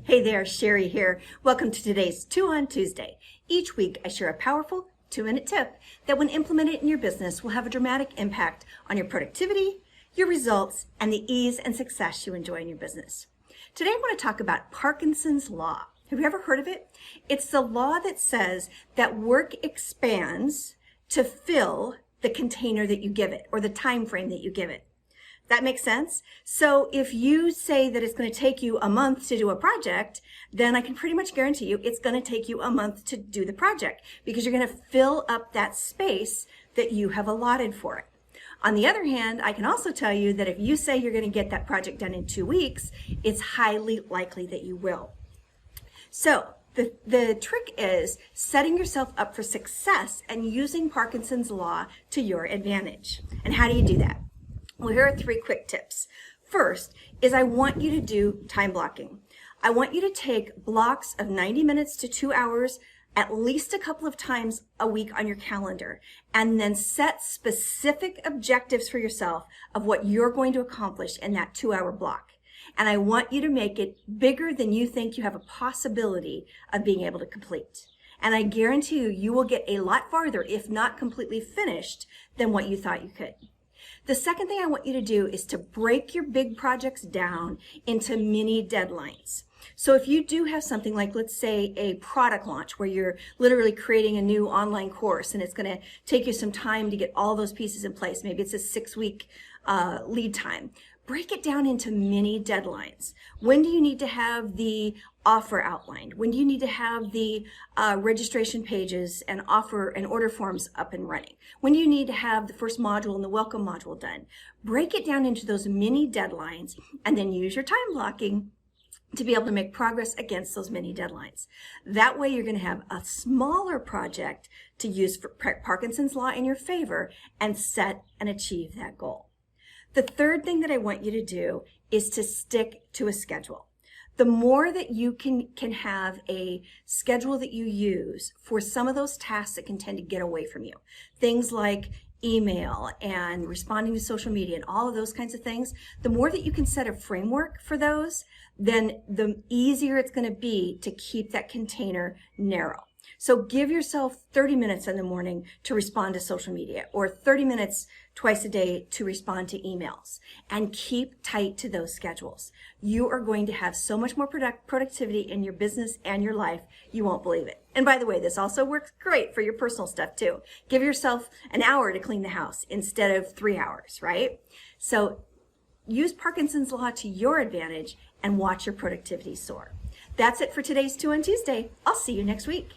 Hey there, Sherry here. Welcome to today's 2 on Tuesday. Each week I share a powerful 2-minute tip that when implemented in your business will have a dramatic impact on your productivity, your results, and the ease and success you enjoy in your business. Today I want to talk about Parkinson's Law. Have you ever heard of it? It's the law that says that work expands to fill the container that you give it or the time frame that you give it. That makes sense? So if you say that it's going to take you a month to do a project, then I can pretty much guarantee you it's going to take you a month to do the project because you're going to fill up that space that you have allotted for it. On the other hand, I can also tell you that if you say you're going to get that project done in 2 weeks, it's highly likely that you will. So the trick is setting yourself up for success and using Parkinson's Law to your advantage. And how do you do that? Well, here are 3 quick tips. First is I want you to do time blocking. I want you to take blocks of 90 minutes to 2 hours at least a couple of times a week on your calendar, and then set specific objectives for yourself of what you're going to accomplish in that 2-hour block. And I want you to make it bigger than you think you have a possibility of being able to complete. And I guarantee you, you will get a lot farther, if not completely finished, than what you thought you could. The second thing I want you to do is to break your big projects down into mini deadlines. So if you do have something like, let's say, a product launch where you're literally creating a new online course and it's going to take you some time to get all those pieces in place, maybe it's a 6-week lead time, break it down into mini deadlines. When do you need to have the offer outlined? When do you need to have the registration pages and offer and order forms up and running? When do you need to have the first module and the welcome module done? Break it down into those mini deadlines and then use your time blocking to be able to make progress against those mini deadlines. That way you're going to have a smaller project to use for Parkinson's Law in your favor and set and achieve that goal. The third thing that I want you to do is to stick to a schedule. The more that you can have a schedule that you use for some of those tasks that can tend to get away from you, things like email and responding to social media and all of those kinds of things, the more that you can set a framework for those, then the easier it's going to be to keep that container narrow. So give yourself 30 minutes in the morning to respond to social media, or 30 minutes twice a day to respond to emails, and keep tight to those schedules. You are going to have so much more productivity in your business and your life, you won't believe it. And by the way, this also works great for your personal stuff too. Give yourself an hour to clean the house instead of 3 hours, right? So use Parkinson's Law to your advantage and watch your productivity soar. That's it for today's 2 on Tuesday. I'll see you next week.